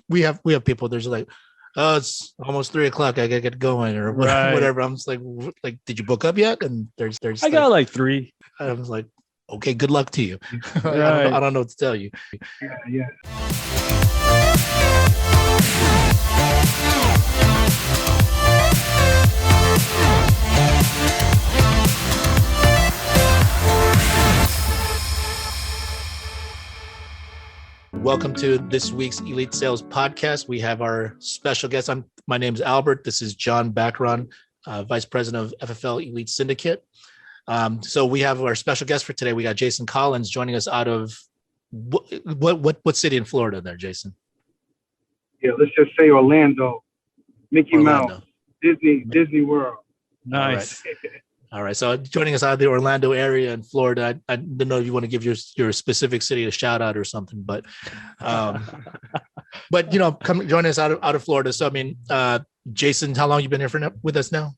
we have people. There's like, oh, it's almost 3 o'clock. I gotta get going or Right. whatever. I'm just like, did you book up yet? And there's I got like 3. I was like, okay, good luck to you. Right. I don't know what to tell you. Yeah. Welcome to this week's Elite Sales Podcast. We have our special guest. My name is Albert. This is John Backron, Vice President of FFL Elite Syndicate. So we have our special guest for today. We got Jason Collins joining us out of what city in Florida there, Jason? Yeah, let's just say Orlando. Mickey Orlando. Mouse. Disney World. Nice. All right. So joining us out of the Orlando area in Florida, I don't know if you want to give your specific city a shout out or something, but come join us out of Florida. So I mean, Jason, how long you been here with us now?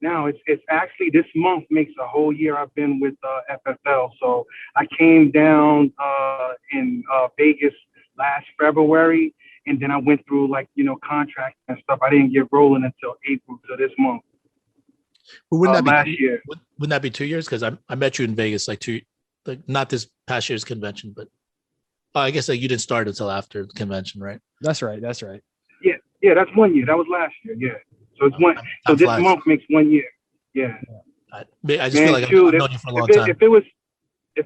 Now it's actually this month makes a whole year I've been with FFL. So I came down in Vegas last February, and then I went through contracts and stuff. I didn't get rolling until April, so this month. Well, wouldn't that be last year? Wouldn't that be 2 years? Because I met you in Vegas not this past year's convention, but I guess you didn't start until after the convention, right? That's right. Yeah, that's 1 year. That was last year. Yeah. So it's one. So this month makes 1 year. Yeah. I just feel like I've known you for a long time. If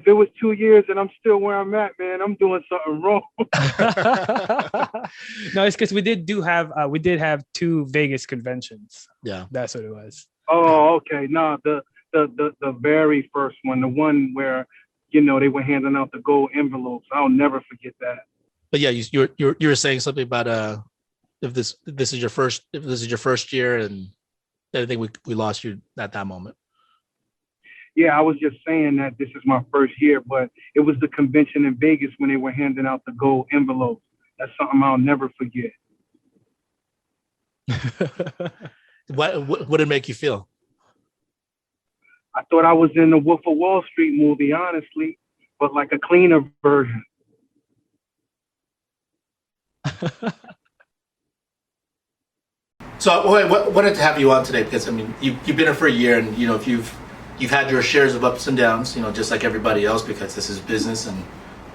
it was 2 years and I'm still where I'm at, man, I'm doing something wrong. No, it's because we did have 2 Vegas conventions. Yeah, that's what it was. Oh, okay. No, the very first one, the one where they were handing out the gold envelopes. I'll never forget that. But yeah, you were saying something about if this is your first year, and I think we lost you at that moment. Yeah, I was just saying that this is my first year, but it was the convention in Vegas when they were handing out the gold envelopes. That's something I'll never forget. What did it make you feel? I thought I was in the Wolf of Wall Street movie, honestly, but like a cleaner version. So I wanted to have you on today because I mean you've been here for a year, and if you've had your shares of ups and downs, just like everybody else, because this is business and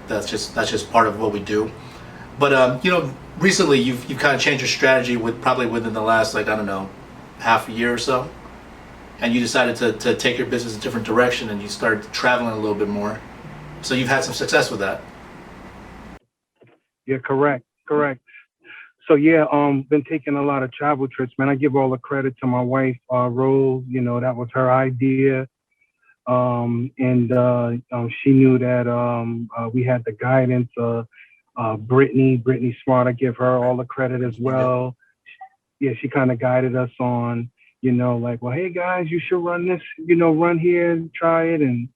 that's just part of what we do. But recently you've kind of changed your strategy within the last half a year or so, and you decided to take your business a different direction, and you started traveling a little bit more. So you've had some success with that. Yeah, correct. So yeah, been taking a lot of travel trips, man. I give all the credit to my wife, Rose. That was her idea. And she knew that we had the guidance. Brittany Smart, I give her all the credit as well. Yeah, she kind of guided us on, well, hey guys, you should run this, run here and try it. And,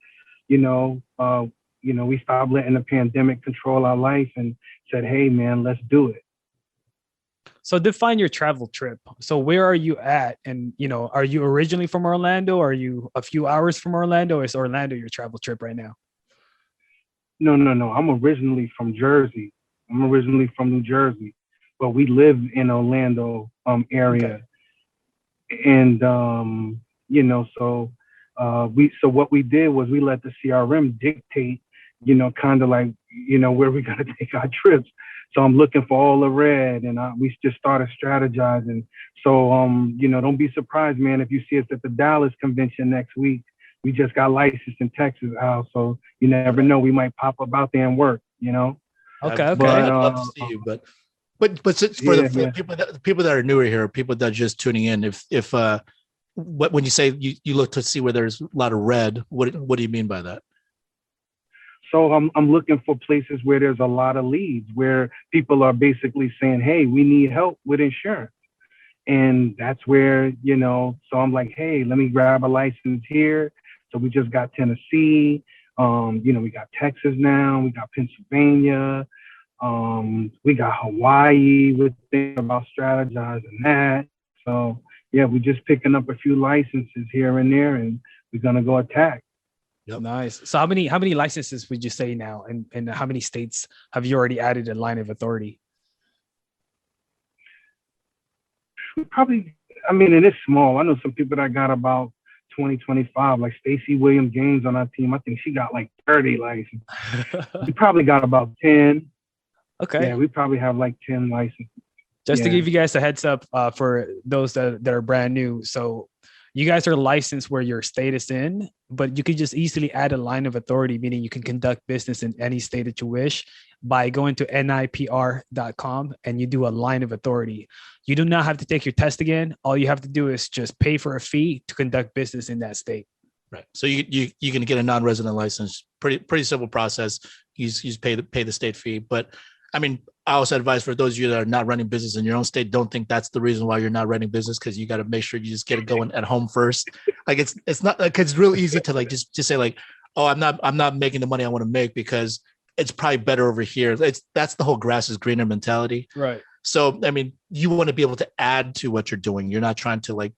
we stopped letting the pandemic control our life and said, hey man, let's do it. So define your travel trip. So where are you at? And, are you originally from Orlando? Are you a few hours from Orlando? Or is Orlando your travel trip right now? No. I'm originally from Jersey. I'm originally from New Jersey, but we live in Orlando area. Okay. And, so what we did was we let the CRM dictate, kind of like, where we're going to take our trips. So I'm looking for all the red, and we just started strategizing. So, don't be surprised, man, if you see us at the Dallas convention next week. We just got licensed in Texas, Al, so you never know. We might pop up out there and work, Okay. But, I'd love to see you, but for the people that are newer here, people that are just tuning in, when you say you look to see where there's a lot of red, what do you mean by that? So I'm looking for places where there's a lot of leads, where people are basically saying, hey, we need help with insurance. And that's where, so I'm like, hey, let me grab a license here. So we just got Tennessee. We got Texas now. We got Pennsylvania. We got Hawaii. We're thinking about strategizing that. So, yeah, we're just picking up a few licenses here and there, and we're going to go attack. Yep. Nice. So how many licenses would you say now, and how many states have you already added a line of authority? Probably, I mean, and it's small. I know some people that got about 20, 25, like Stacey Williams Gaines on our team. I think she got like 30 licenses. We probably got about 10. Okay. Yeah, we probably have like 10 licenses. Just to Yeah. give you guys a heads up, for those that are brand new. So you guys are licensed where your state is in, but you could just easily add a line of authority, meaning you can conduct business in any state that you wish by going to nipr.com and you do a line of authority. You do not have to take your test again. All you have to do is just pay for a fee to conduct business in that state. Right. So you can get a non-resident license. Pretty simple process. You just pay the state fee. But I mean, I also advise for those of you that are not running business in your own state, don't think that's the reason why you're not running business, because you got to make sure you just get it going at home first. Like it's not like, it's real easy to like just say like, oh, I'm not making the money I want to make because it's probably better over here. That's the whole grass is greener mentality. Right. So I mean, you want to be able to add to what you're doing. You're not trying to like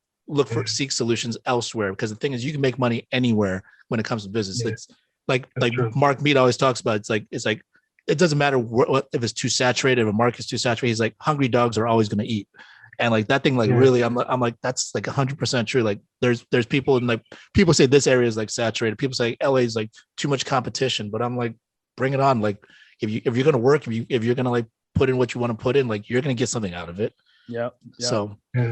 seek solutions elsewhere, because the thing is you can make money anywhere when it comes to business. Yeah. It's like true. Mark Mead always talks about. It's like it doesn't matter what if it's too saturated, if a market's too saturated. He's like, hungry dogs are always going to eat. And like that thing, like really, I'm like, that's like 100% true. Like there's people in like, people say this area is like saturated. People say LA is like too much competition, but I'm like, bring it on. Like if you're going to work, if you're going to like put in what you want to put in, like you're going to get something out of it. Yeah. So. Yeah.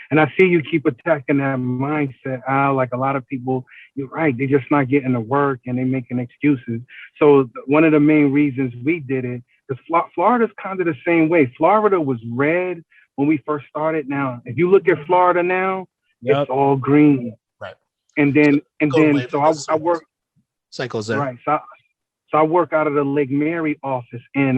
And I see you keep attacking that mindset. Like a lot of people, you're right. They're just not getting to work and they're making excuses. So one of the main reasons we did it, because Florida's kind of the same way. Florida was red when we first started. Now, if you look at Florida now, it's all green. Right. And then I work cycles there. Right. So I work out of the Lake Mary office, and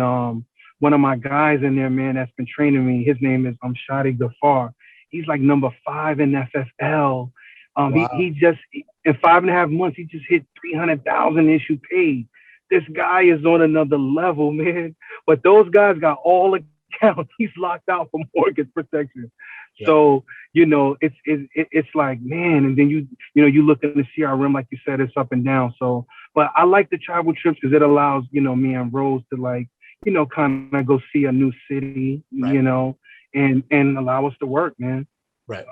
one of my guys in there, man, that's been training me, his name is Shadi Gafar. He's like number 5 in FFL. Wow. He just, in 5.5 months, he just hit 300,000 issue paid. This guy is on another level, man. But those guys got all accounts. He's locked out for mortgage protection. Yeah. So, it's like, man, and then you look at the CRM, like you said, it's up and down. So, but I like the travel trips because it allows, me and Rose to like, kind of go see a new city, right. And allow us to work, man. Right.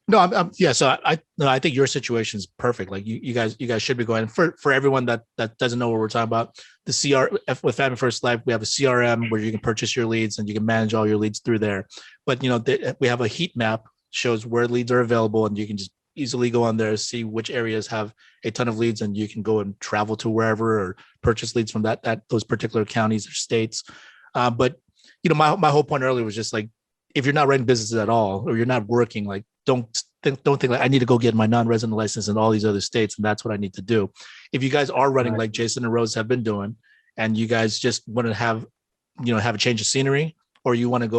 No, So I think your situation is perfect. Like you guys should be going. For everyone that doesn't know what we're talking about, with Family First Life, we have a CRM where you can purchase your leads and you can manage all your leads through there. But we have a heat map, shows where leads are available, and you can just easily go on there, see which areas have a ton of leads, and you can go and travel to wherever or purchase leads from those particular counties or states. But my whole point earlier was just like, if you're not running businesses at all, or you're not working, like don't think like I need to go get my non-resident license in all these other states, and that's what I need to do. If you guys are running like Jason and Rose have been doing, and you guys just want to have a change of scenery, or you want to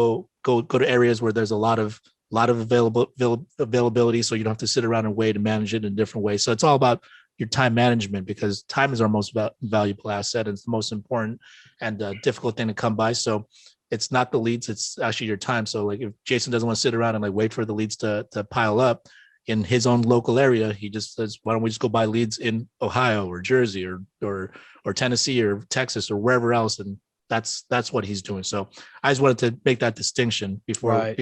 go to areas where there's a lot of availability, so you don't have to sit around and wait and manage it in a different way. So it's all about your time management, because time is our most valuable asset, and it's the most important and difficult thing to come by. So it's not the leads, it's actually your time. So like if Jason doesn't want to sit around and like wait for the leads to pile up in his own local area, he just says, why don't we just go buy leads in Ohio or Jersey or Tennessee or Texas or wherever else? And that's what he's doing. So I just wanted to make that distinction before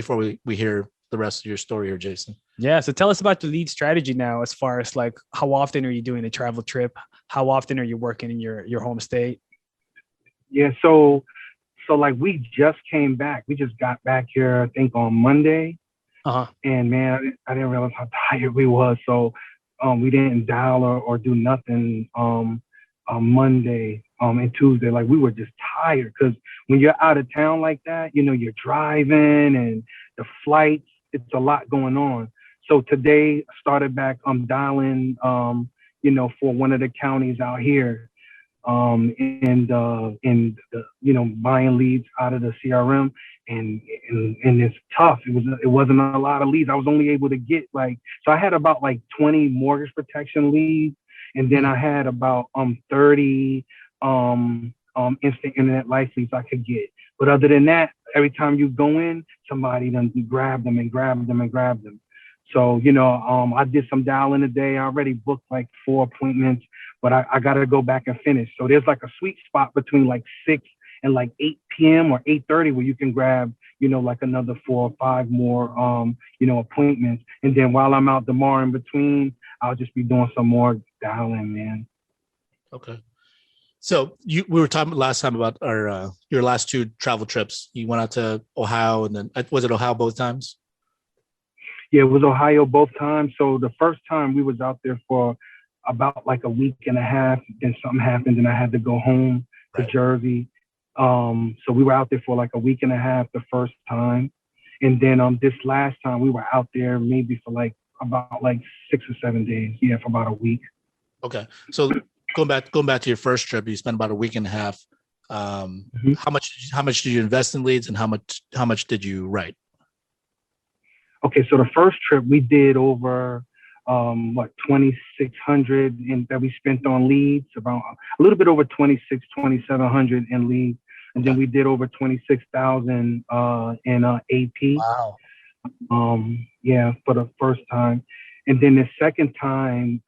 we hear the rest of your story here, Jason. Yeah. So tell us about the lead strategy now, as far as like, how often are you doing a travel trip? How often are you working in your home state? Yeah. So like we just came back. We just got back here, I think on Monday. And man, I didn't realize how tired we was. So we didn't dial or do nothing on Monday and Tuesday. Like we were just tired, because when you're out of town like that, you're driving and the flights, it's a lot going on. So today I started back dialing for one of the counties out here. And buying leads out of the CRM, and it's tough. It wasn't a lot of leads. I was only able to get so I had about 20 mortgage protection leads, and then I had about 30 instant internet life leads I could get. But other than that, every time you go in, somebody done grab them and grab them and grab them. So, I did some dialing today. I already booked 4 appointments. but I got to go back and finish. So there's like a sweet spot between like 6 and like 8 p.m. or 8:30 where you can grab, like another 4 or 5 more, appointments. And then while I'm out tomorrow in between, I'll just be doing some more dialing, man. Okay. So we were talking last time about your last 2 travel trips. You went out to Ohio, and then was it Ohio both times? Yeah, it was Ohio both times. So the first time we was out there for about like a week and a half. Then something happened, and I had to go home to Jersey. So we were out there for like a week and a half the first time, and then this last time we were out there maybe for like about like 6 or 7 days. Yeah, for about a week. Okay, so going back to your first trip, you spent about a week and a half. How much did you invest in leads, and how much did you write? Okay, so the first trip we did over 2,600 that we spent on leads, about a little bit over 2,700 in leads, and then we did over 26,000 in AP. Wow. Yeah, for the first time, and then the second time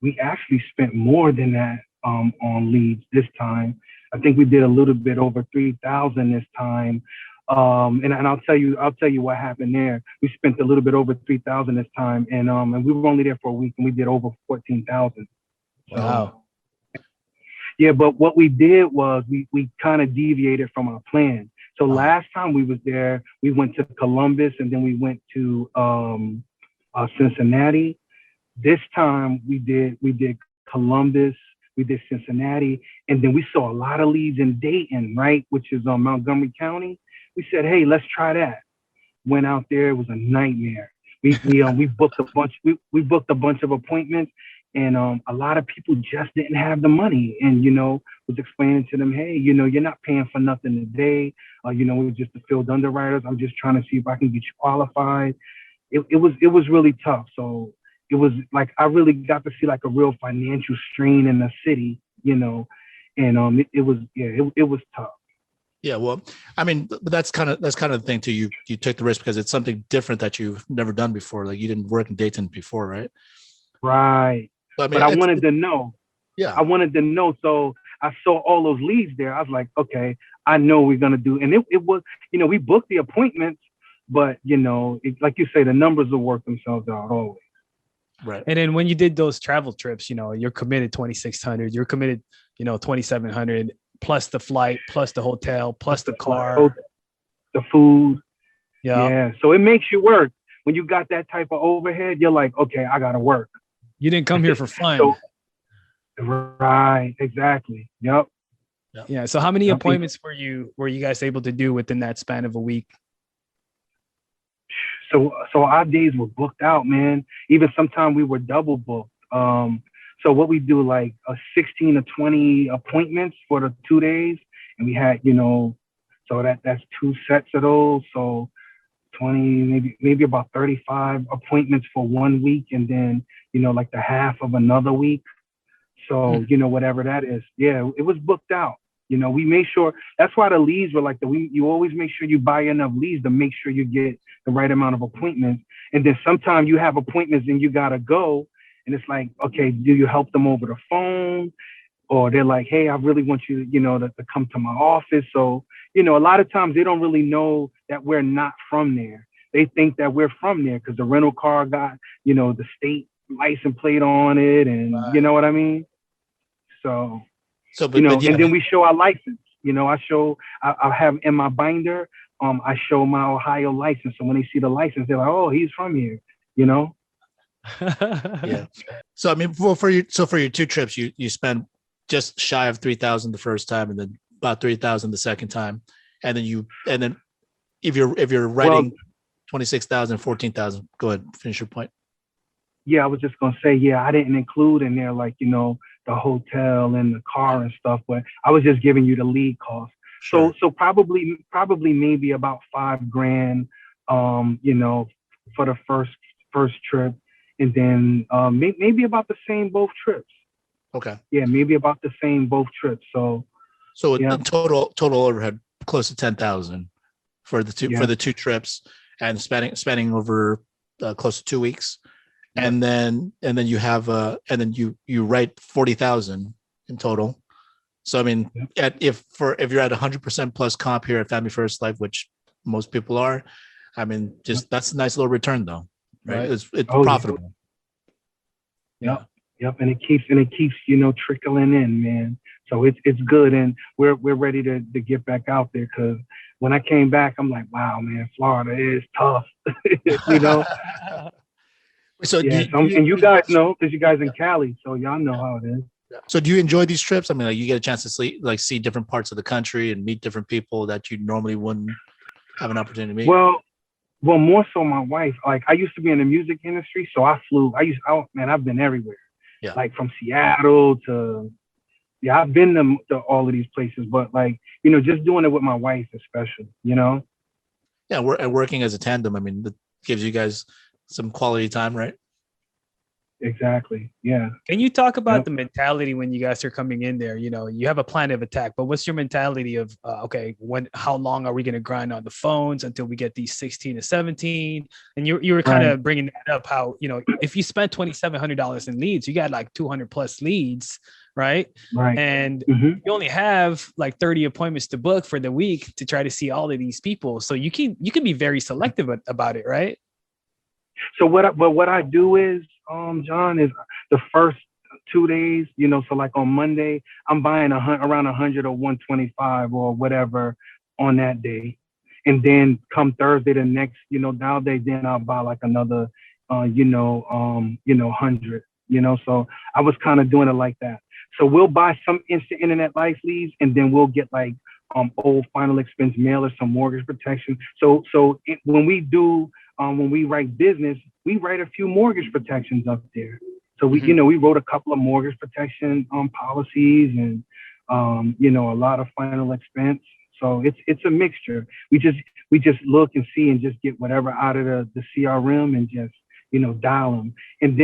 we actually spent more than that on leads this time. I think we did a little bit over 3,000 this time. And I'll tell you what happened there. We spent a little bit over 3,000 this time, and we were only there for a week, and we did over 14,000. Wow. Yeah, but what we did was we kind of deviated from our plan. So last time we was there, we went to Columbus, and then we went to Cincinnati. This time we did Columbus, we did Cincinnati, and then we saw a lot of leads in Dayton, right, which is Montgomery County. We said, hey, let's try that. Went out there, it was a nightmare. We booked a bunch. We booked a bunch of appointments, and a lot of people just didn't have the money. And was explaining to them, hey, you're not paying for nothing today. We're just the field underwriters. I'm just trying to see if I can get you qualified. It was really tough. So it was like I really got to see like a real financial strain in the city, and it was tough. Yeah, well, I mean, but that's kind of the thing too. You took the risk because it's something different that you've never done before. Like you didn't work in Dayton before, right? Right. So, I mean, but I wanted to know. Yeah. I wanted to know. So I saw all those leads there. I was like, okay, I know we're gonna do. And it was, we booked the appointments, but like you say, the numbers will work themselves out always. Right. And then when you did those travel trips, you're committed 2,600, you're committed, 2,700 plus the flight, plus the hotel, plus the car, the food. Yeah. So it makes you work. When you got that type of overhead, you're like, okay, I gotta work. You didn't come here for fun. Right. Exactly. Yep. Yeah. So how many appointments were you guys able to do within that span of a week? So our days were booked out, man. Even sometimes we were double booked. So what we do, like 16 to 20 appointments for the 2 days, and we had, so that's 2 sets of those. So 20, maybe about 35 appointments for 1 week, and then like the half of another week. So whatever that is, yeah, it was booked out. We made sure. That's why the leads were like you always make sure you buy enough leads to make sure you get the right amount of appointments. And then sometimes you have appointments and you gotta go. And it's like, okay, do you help them over the phone? Or they're like, hey, I really want you, to come to my office. So, a lot of times they don't really know that we're not from there. They think that we're from there because the rental car got, the state license plate on it. And you know what I mean? So, but and then we show our license. I have in my binder, I show my Ohio license. So when they see the license, they're like, oh, he's from here, Yeah. So I mean, for your 2 trips, you spent just shy of 3,000 the first time, and then about 3,000 the second time, and then if you're writing 26,000, 14,000, go ahead, finish your point. Yeah, I was just gonna say, I didn't include in there like the hotel and the car and stuff, but I was just giving you the lead cost. Sure. So probably maybe about $5,000, for the first trip. And then maybe about the same both trips. Okay. Yeah, maybe about the same both trips. So the total overhead close to 10,000 for the 2 trips, and spending over close to 2 weeks. and then you have and then you write 40,000 in total. So I mean, if you're at 100% plus comp here at Family First Life, which most people are, I mean, just that's a nice little return though, right? It's profitable. Yep. And it keeps trickling in, man. So it's good, and we're ready to get back out there, because when I came back, I'm like, wow, man, Florida is tough. So and you guys know, because you guys in Cali, so y'all know how it is. So do you enjoy these trips? I mean, like, you get a chance to see different parts of the country and meet different people that you normally wouldn't have an opportunity to meet. Well, more so my wife. Like, I used to be in the music industry, so I flew. I've been everywhere. Yeah. Like from Seattle to, I've been to all of these places. But like, just doing it with my wife is special. Yeah, and working as a tandem. I mean, that gives you guys some quality time, right? Exactly. Yeah. Can you talk about the mentality when you guys are coming in there? You have a plan of attack, but what's your mentality of, okay, how long are we going to grind on the phones until we get these 16 to 17? And you were kind of bringing that up, how, if you spent $2,700 in leads, you got like 200 plus leads, right? And you only have like 30 appointments to book for the week to try to see all of these people. So you can be very selective about it, right? So what I do is, John, is the first 2 days, so like on Monday, I'm buying around 100 or 125 or whatever on that day. And then come Thursday, the next, nowadays, then I'll buy like another, 100, so I was kind of doing it like that. So we'll buy some instant internet life leads, and then we'll get like, old final expense mail or some mortgage protection. So when we write business, we write a few mortgage protections up there. So we wrote a couple of mortgage protection policies, and a lot of final expense. So it's a mixture. We just look and see and just get whatever out of the CRM and just dial them. And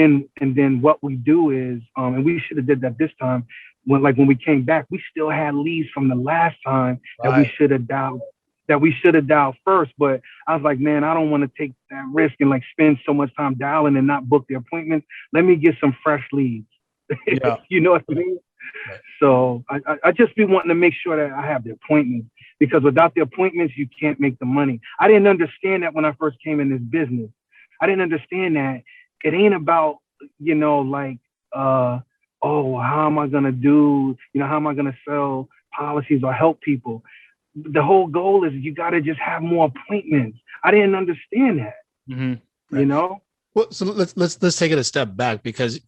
then what we do is, and we should have did that this time, when we came back, we still had leads from the last time that we should have dialed first. But I was like, man, I don't want to take that risk and like spend so much time dialing and not book the appointments. Let me get some fresh leads. Yeah. You know what I mean? Right. So I just be wanting to make sure that I have the appointments, because without the appointments, you can't make the money. I didn't understand that when I first came in this business. I didn't understand that it ain't about, how am I going to do, how am I going to sell policies or help people? The whole goal is you got to just have more appointments. I didn't understand that, Right. Well, so let's take it a step back, because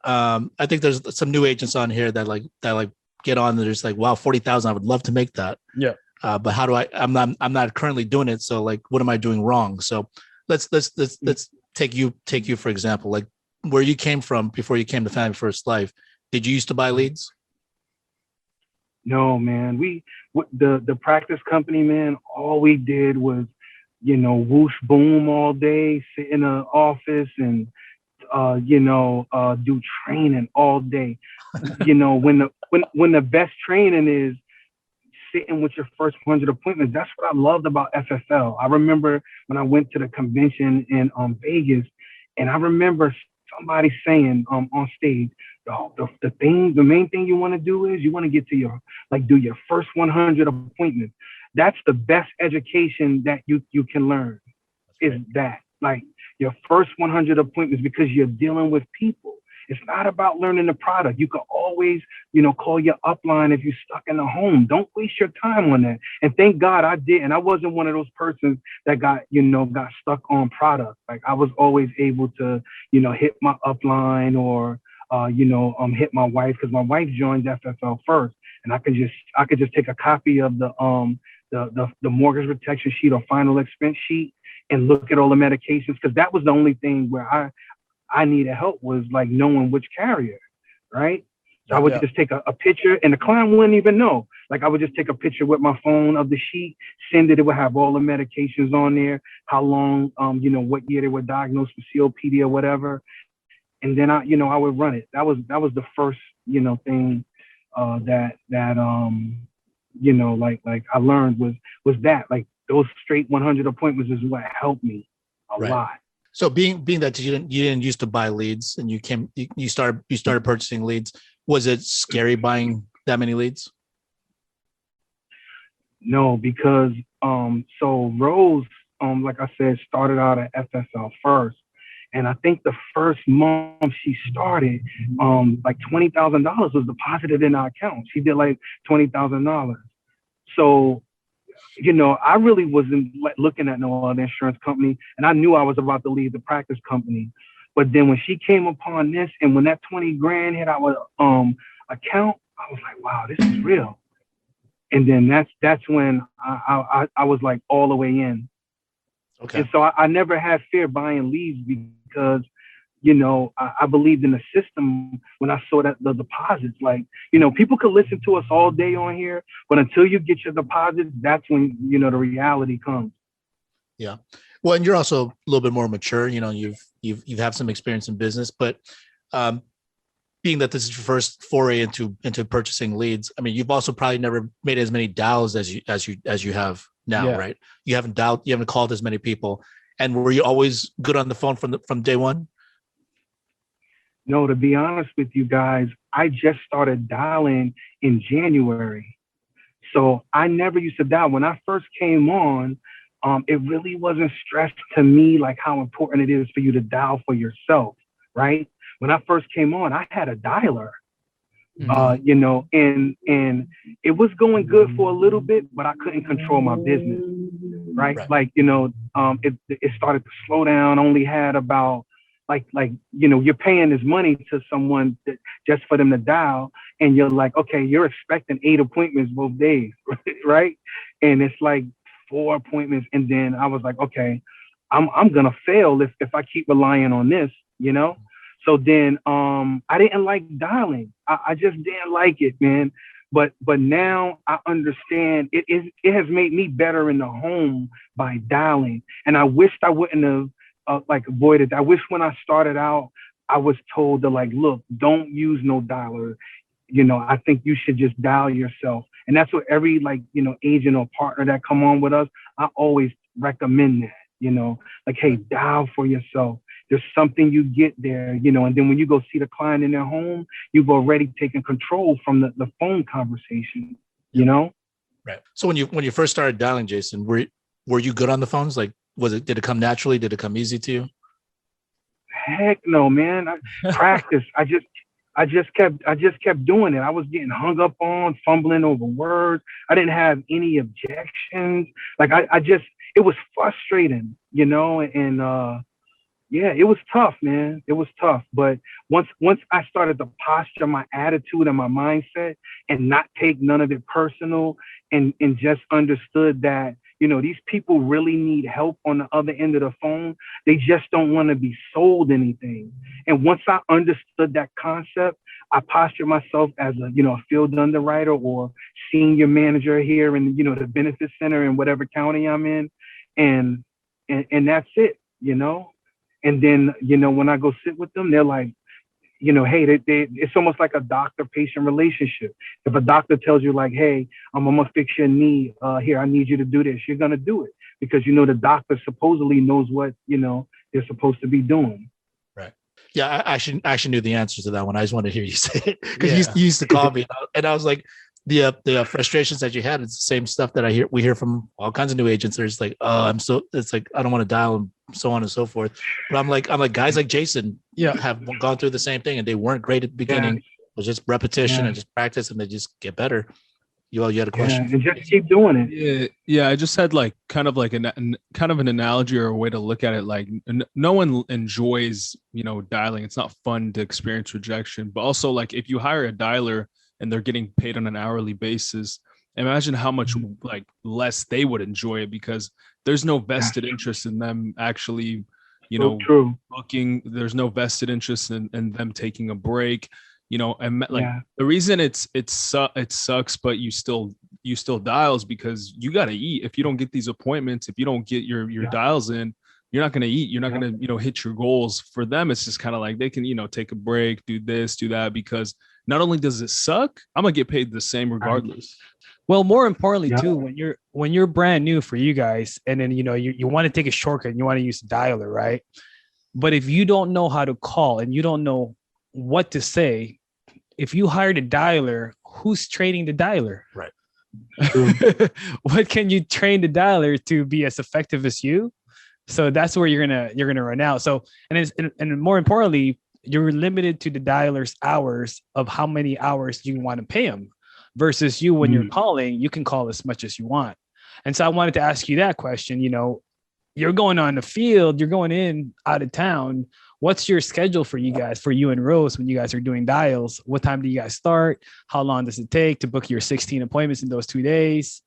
I think there's some new agents on here that get on. They're just like, wow, 40,000. I would love to make that. Yeah. But how do I'm not currently doing it. So like, what am I doing wrong? So let's take you for example, like where you came from before you came to Family First Life. Did you used to buy leads? No, man. The practice company, man, all we did was, whoosh boom all day, sit in an office and, do training all day. When the best training is sitting with your first 100 appointments. That's what I loved about FFL. I remember when I went to the convention in Vegas, and I remember somebody saying on stage, the main thing you want to do is you want to get to do your first 100 appointments. That's the best education that you can learn. Is that like your first 100 appointments, because you're dealing with people. It's not about learning the product. You can always, call your upline if you're stuck in the home. Don't waste your time on that. And thank God I did. And I wasn't one of those persons that got stuck on product. Like I was always able to, hit my upline or, hit my wife, because my wife joined FFL first, and I could just take a copy of the mortgage protection sheet or final expense sheet and look at all the medications, because that was the only thing where I needed help, was like knowing which carrier, right? So I would just take a picture, and the client wouldn't even know. Like I would just take a picture with my phone of the sheet, send it. It would have all the medications on there, how long, what year they were diagnosed with COPD or whatever, and then I would run it. That was the first, thing that I learned was that, like, those straight 100 appointments is what helped me a lot. So being that you didn't used to buy leads and you started purchasing leads, was it scary buying that many leads? No, because so Rose, like I said, started out at FFL first. And I think the first month she started, like $20,000 was deposited in our account. She did like $20,000. So, I really wasn't looking at no other insurance company, and I knew I was about to leave the practice company. But then when she came upon this, and when that 20 grand hit our account, I was like, wow, this is real. And then that's when I was like all the way in. Okay. And so I never had fear buying leads because, I believed in the system when I saw that the deposits, like, people could listen to us all day on here, but until you get your deposits, that's when, the reality comes. Yeah. Well, and you're also a little bit more mature, you've had some experience in business, but being that this is your first foray into purchasing leads, I mean, you've also probably never made as many dials as you have now, Yeah. right? You haven't called as many people. And were you always good on the phone from day one? No, to be honest with you guys, I just started dialing in January. So I never used to dial. When I first came on, it really wasn't stressed to me like how important it is for you to dial for yourself, right? When I first came on, I had a dialer, and it was going good for a little bit, but I couldn't control my business, right? Like, it started to slow down. Only had about you're paying this money to someone just for them to dial, and you're like, okay, you're expecting 8 appointments both days, right? And it's like 4 appointments, and then I was like, okay, I'm gonna fail if I keep relying on this, So then I didn't like dialing. I just didn't like it, man. But now I understand it has made me better in the home by dialing, and I wished I wouldn't have. Avoided. I wish when I started out, I was told to look, don't use no dialer. I think you should just dial yourself. And that's what every agent or partner that come on with us, I always recommend that, hey, dial for yourself. There's something you get there, and then when you go see the client in their home, you've already taken control from the phone conversation, Right. So when you first started dialing, Jason, were you good on the phones? Like, did it come naturally? Did it come easy to you? Heck no, man. Practice. I just kept doing it. I was getting hung up on, fumbling over words. I didn't have any objections. It was frustrating, and yeah, it was tough, man. It was tough. But once I started to posture my attitude and my mindset and not take none of it personal, and just understood that, these people really need help on the other end of the phone. They just don't want to be sold anything. And once I understood that concept, I postured myself as a field underwriter or senior manager here in the benefit center in whatever county I'm in, and that's it, And then when I go sit with them, they're like, hey, it's almost like a doctor-patient relationship. If a doctor tells you like, hey, I'm gonna fix your knee, here, I need you to do this, you're gonna do it because the doctor supposedly knows what they're supposed to be doing. Right. Yeah, I actually knew the answer to that one. I just wanted to hear you say it because Yeah. you used to call me, and I was like, the frustrations that you had, it's the same stuff that we hear from all kinds of new agents. They're just like, oh, it's like I don't want to dial and so on and so forth. But I'm like guys like Jason have gone through the same thing, and they weren't great at the beginning. It was just repetition and just practice, and they just get better. You had a question? And just keep doing it. Yeah. I just had kind of an analogy or a way to look at it. Like no one enjoys, dialing. It's not fun to experience rejection, but also like if you hire a dialer and they're getting paid on an hourly basis, imagine how much less they would enjoy it because there's no vested interest in them actually, true. booking. There's no vested interest in them taking a break. And the reason it sucks, but you still dials because you got to eat. If you don't get these appointments, if you don't get your dials in, you're not going to eat. You're not going to, hit your goals. For them, it's just kind of like they can, take a break, do this, do that, because not only does it suck, I'm going to get paid the same regardless. Well, more importantly too, when you're brand new for you guys, and then you want to take a shortcut and you want to use the dialer, right? But if you don't know how to call and you don't know what to say, if you hired a dialer, who's training the dialer? Right. True. What can you train the dialer to be as effective as you? So that's where you're gonna run out. So and more importantly, you're limited to the dialer's hours of how many hours you want to pay them. Versus you, when you're calling, you can call as much as you want. And so I wanted to ask you that question. You know, you're going on the field, you're going in out of town. What's your schedule for you guys, for you and Rose, when you guys are doing dials? What time do you guys start? How long does it take to book your 16 appointments in those 2 days?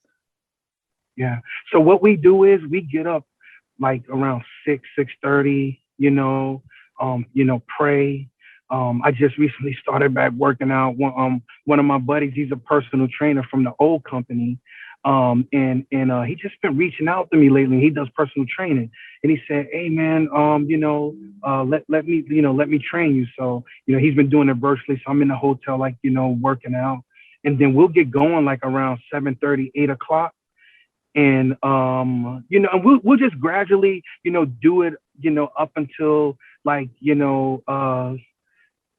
Yeah. So what we do is we get up like around 6:30, pray. I just recently started back working out. One of my buddies, he's a personal trainer from the old company. And he just been reaching out to me lately. He does personal training, and he said, "Hey man, let me train you." So, he's been doing it virtually. So I'm in the hotel, like, working out, and then we'll get going like around 7:30, 8 o'clock. And, and we'll just gradually, do it, up until like,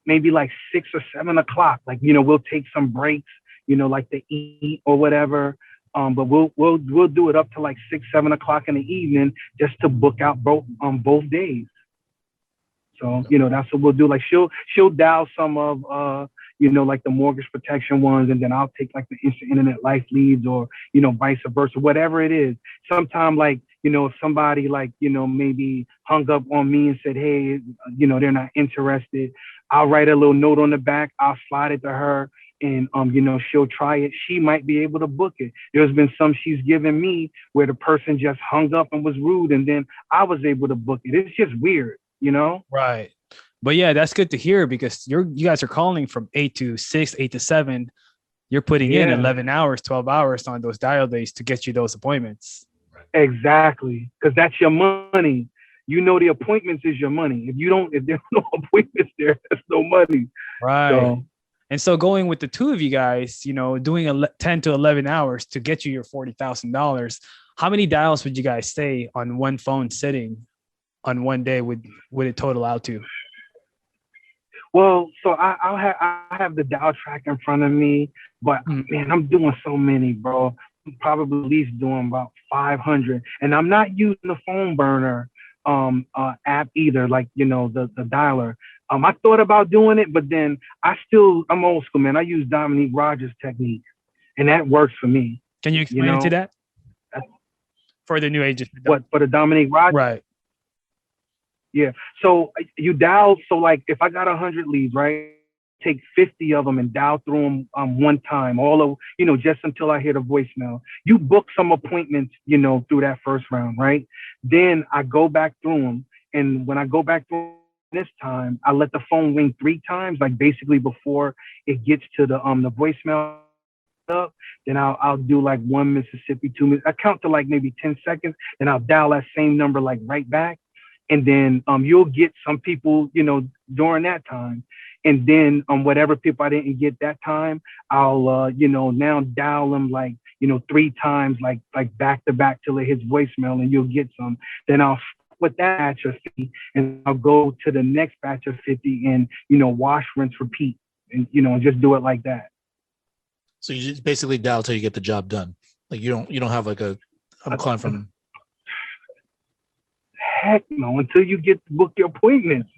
maybe like 6 or 7 o'clock. Like, we'll take some breaks, like to eat or whatever. But we'll do it up to like 6, 7 o'clock in the evening just to book out both days. So, that's what we'll do. Like she'll dial some of, like the mortgage protection ones, and then I'll take like the instant internet life leads, or, vice versa, whatever it is. Sometimes, like, if somebody like, maybe hung up on me and said, hey, they're not interested, I'll write a little note on the back. I'll slide it to her, and, she'll try it. She might be able to book it. There's been some she's given me where the person just hung up and was rude, and then I was able to book it. It's just weird, Right. But yeah, that's good to hear, because you guys are calling from 8 to 6, 8 to 7. You're putting in 11 hours, 12 hours on those dial days to get you those appointments. Exactly. Because that's your money. The appointments is your money. If there's no appointments there, there's no money. Right. So, and so going with the two of you guys, doing 10 to 11 hours to get you your $40,000, how many dials would you guys say on one phone sitting on one day would it total out to? well, so I have the dial track in front of me, but man, I'm doing so many, bro. I'm probably at least doing about 500, and I'm not using the phone burner app either, like, the dialer. I thought about doing it, but then I'm old school, man. I use Dominique Rogers' technique, and that works for me. Can you explain to that for the new agents? What, for the Dominique Rogers? Right. Yeah. So you dial. So like, if I got 100 leads, right, take 50 of them and dial through them one time, all of, just until I hear the voicemail. You book some appointments, through that first round, right? Then I go back through them, and when I go back through this time, I let the phone ring 3 times, like basically before it gets to the voicemail up. Then I'll do like 1 Mississippi, 2 minutes. I count to like maybe 10 seconds, and I'll dial that same number like right back. And then you'll get some people, during that time. And then whatever people I didn't get that time, I'll now dial them like, 3 times, like back to back till it hits voicemail, and you'll get some. Then I'll with that batch of 50, and I'll go to the next batch of 50, and wash, rinse, repeat, and just do it like that. So you just basically dial till you get the job done. Like you don't have like I'm calling from. Heck no, until you get to book your appointments.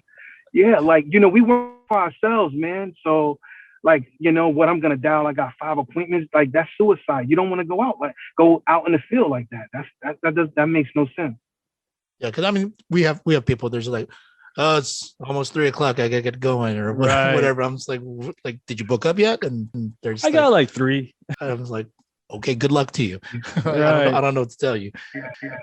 Yeah, like, we work for ourselves, man. So like, what I'm gonna dial, I got 5 appointments, like that's suicide. You don't want to go out in the field like that. That makes no sense. Yeah, because I mean, we have people. There's like, oh, it's almost 3 o'clock. I gotta get going or whatever. I'm just like, did you book up yet? And there's I got like 3. I was like, okay, good luck to you. Right. I don't know what to tell you.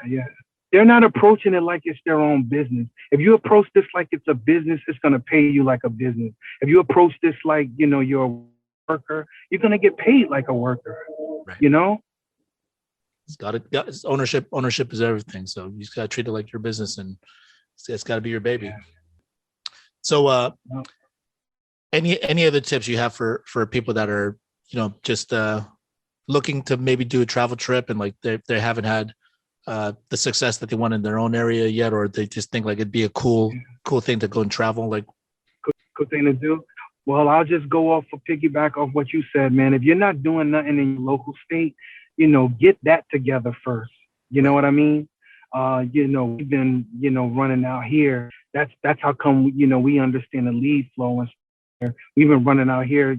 Yeah. They're not approaching it like it's their own business. If you approach this like it's a business, it's gonna pay you like a business. If you approach this like, you're a worker, you're gonna get paid like a worker. Right. It's ownership. Ownership is everything. So you just gotta treat it like your business, and it's gotta be your baby. Yeah. So any other tips you have for people that are, just looking to maybe do a travel trip, and like they haven't had the success that they want in their own area yet, or they just think like it'd be a cool thing to go and travel? Like, cool thing to do. Well, I'll just go off for piggyback off what you said, man. If you're not doing nothing in your local state, get that together first. You know what I mean? We've been, running out here. That's how come, we understand the lead flow, and we've been running out here,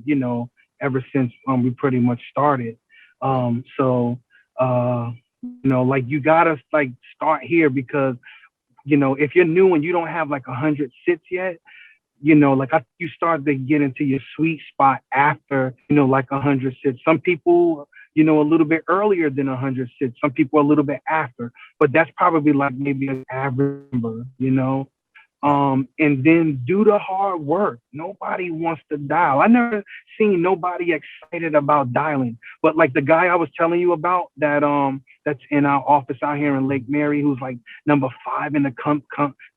ever since we pretty much started. Like you gotta like start here, because if you're new and you don't have like 100 sits yet, you start to get into your sweet spot after, like 100 sits. Some people, a little bit earlier than 100 sits. Some people a little bit after, but that's probably like maybe an average number, and then do the hard work. Nobody wants to dial. I never seen nobody excited about dialing, but like the guy I was telling you about that's in our office out here in Lake Mary, who's like number 5 in the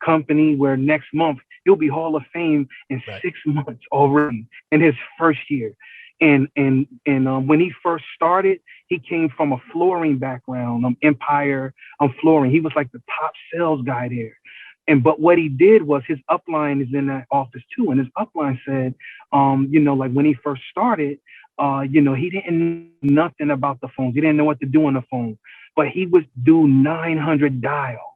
company, where next month he'll be Hall of Fame in 6 months already in his first year. And when he first started, he came from a flooring background, Empire Flooring. He was like the top sales guy there. But what he did was, his upline is in that office too. And his upline said, like when he first started, he didn't know nothing about the phones. He didn't know what to do on the phone, but he would do 900 dials.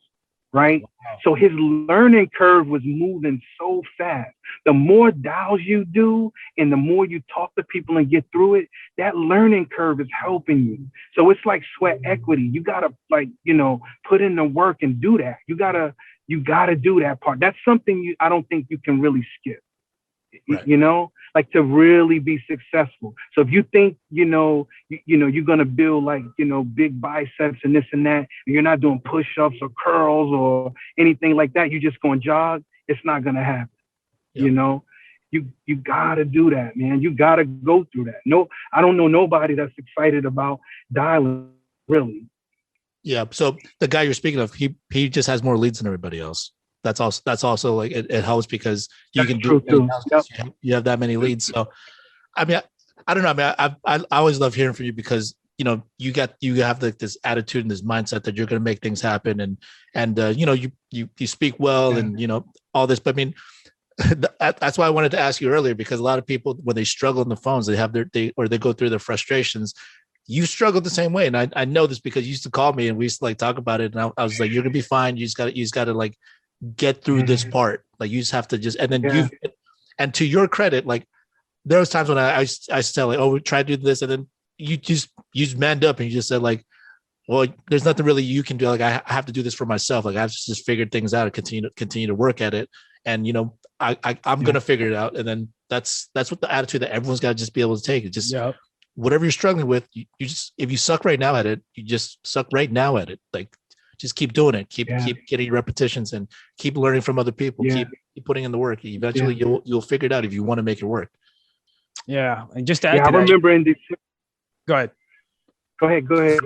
Right. Wow. So his learning curve was moving so fast. The more dials you do and the more you talk to people and get through it, that learning curve is helping you. So it's like sweat equity. You got to put in the work and do that. You got to do that part. That's something I don't think you can really skip, right. Like to really be successful. So if you think, you're going to build like, big biceps and this and that, and you're not doing push-ups or curls or anything like that, you just going to jog, it's not going to happen. Yep. You got to do that, man. You got to go through that. No, I don't know nobody that's excited about dialing, really. Yeah. So the guy you're speaking of, he just has more leads than everybody else. That's also like it helps because you can do it too. Yep. You have that many leads. So, I mean, I don't know. I mean, I always love hearing from you because you have like this attitude and this mindset that you're going to make things happen, and you speak well, and all this. But I mean, that's why I wanted to ask you earlier, because a lot of people, when they struggle on the phones, they have they go through their frustrations. You struggled the same way, and I know this because you used to call me and we used to like talk about it, and I was like, you're gonna be fine. You just got to like get through this part. Like you just have to and then and to your credit, like there was times when I tell like, oh, we try to do this, and then you just manned up and you just said like, well, there's nothing really you can do. Like I have to do this for myself. Like I've just figured things out and continue to work at it. And I'm gonna figure it out. And then that's what the attitude that everyone's got to just be able to take. It's just whatever you're struggling with, you just, if you suck right now at it, you just suck right now at it. Like just keep doing it. Keep getting repetitions and keep learning from other people. Keep putting in the work. Eventually you'll figure it out if you want to make it work. Yeah. And just to add to that, I remember in December. Go ahead. Go ahead.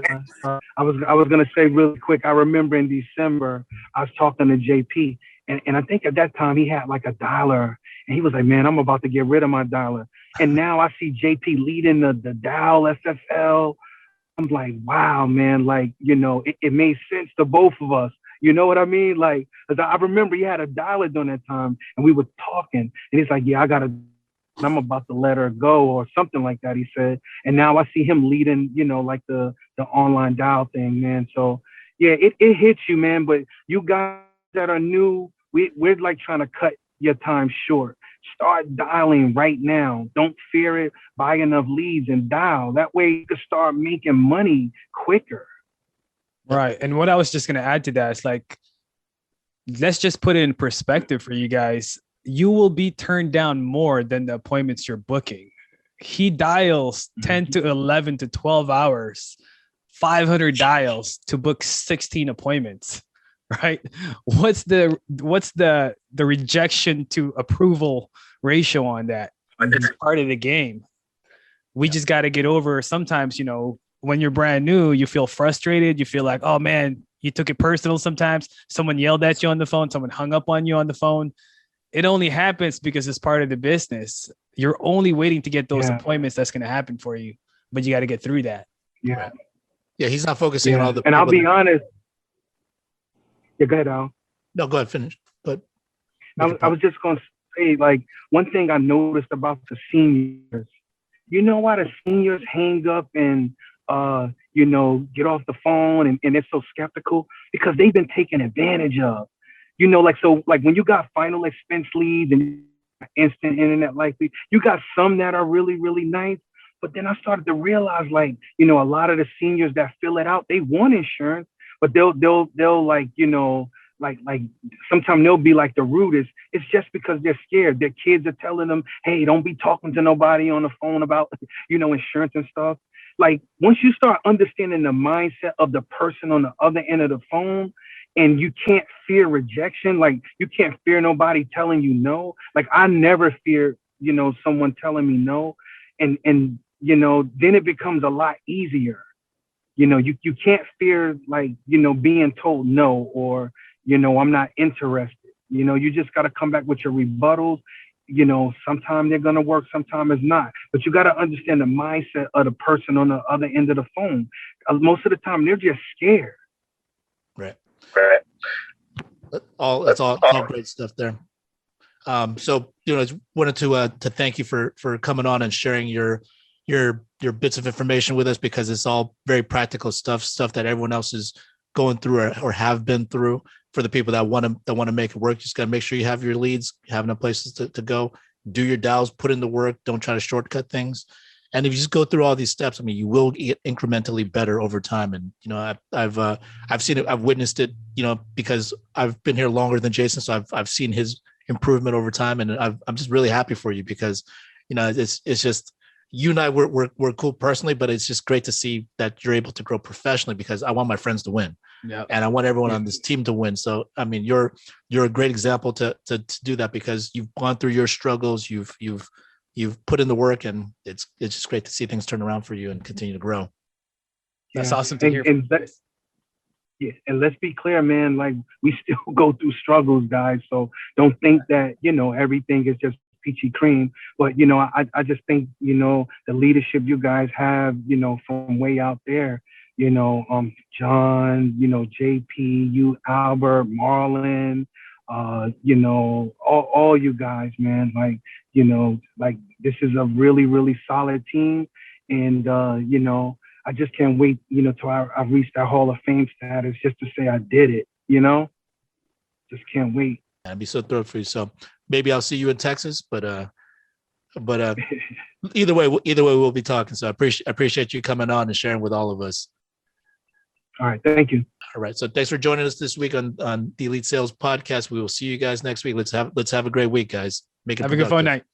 I was gonna say really quick. I remember in December I was talking to JP, and I think at that time he had like a dialer, and he was like, "Man, I'm about to get rid of my dialer." And now I see JP leading the dial FFL. I'm like, wow, man, like, it made sense to both of us. You know what I mean? Like, cause I remember he had a dialer during that time, and we were talking, and he's like, "Yeah, I'm about to let her go," or something like that, he said. And now I see him leading, like the online dial thing, man. So yeah, it hits you, man. But you guys that are new, we're like trying to cut your time short. Start dialing right now. Don't fear it. Buy enough leads and dial. That way you can start making money quicker. Right. And what I was just going to add to that is like, let's just put it in perspective for you guys. You will be turned down more than the appointments you're booking. He dials 10 to 11 to 12 hours, 500 dials to book 16 appointments, right? What's the rejection to approval ratio on that? It's part of the game. We just got to get over. Sometimes, when you're brand new, you feel frustrated. You feel like, oh man, you took it personal. Sometimes someone yelled at you on the phone. Someone hung up on you on the phone. It only happens because it's part of the business. You're only waiting to get those appointments. That's going to happen for you, but you got to get through that. Yeah. Yeah. He's not focusing on all the. And I'll be honest. Yeah, go ahead, Al. No, go ahead, finish. But I was just going to say, like, one thing I noticed about the seniors, you know why the seniors hang up and, get off the phone and they're so skeptical? Because they've been taken advantage of. Like when you got final expense leads and instant internet likely, you got some that are really, really nice. But then I started to realize, like, a lot of the seniors that fill it out, they want insurance, but they'll like sometimes they'll be like the rudest. It's just because they're scared. Their kids are telling them, hey, don't be talking to nobody on the phone about, insurance and stuff. Like, once you start understanding the mindset of the person on the other end of the phone, and you can't fear rejection, like you can't fear nobody telling you no. Like, I never fear, someone telling me no. And then it becomes a lot easier. You can't fear, like, being told no, or, I'm not interested. You just got to come back with your rebuttals. Sometimes they're going to work, sometimes it's not. But you got to understand the mindset of the person on the other end of the phone. Most of the time, they're just scared. Right. That's all great stuff there. So, I just wanted to thank you for coming on and sharing your bits of information with us, because it's all very practical stuff that everyone else is going through or have been through. For the people that want to make it work, just got to make sure you have your leads, have enough places to go, do your dials, put in the work, don't try to shortcut things. And if you just go through all these steps, I mean, you will get incrementally better over time. And, I've seen it, I've witnessed it, because I've been here longer than Jason. So I've seen his improvement over time, and I'm just really happy for you, because, it's just, you and I, we're cool personally, but it's just great to see that you're able to grow professionally, because I want my friends to win. Yeah. And I want everyone on this team to win. So, I mean, you're a great example to do that, because you've gone through your struggles, you've put in the work, and it's just great to see things turn around for you and continue to grow. That's awesome to hear. And let's be clear, man, like, we still go through struggles, guys. So don't think that, everything is just peachy cream. But, I just think, the leadership you guys have, from way out there, John, JP, you, Albert, Marlon, all you guys, man, like this is a really, really solid team. And, I just can't wait, till I reach that Hall of Fame status, just to say I did it, just can't wait. I'd be so thrilled for you. So maybe I'll see you in Texas, but either way, we'll be talking. So I appreciate you coming on and sharing with all of us. All right. Thank you. All right. So thanks for joining us this week on the Elite Sales Podcast. We will see you guys next week. Let's have a great week, guys. Have a good fun night.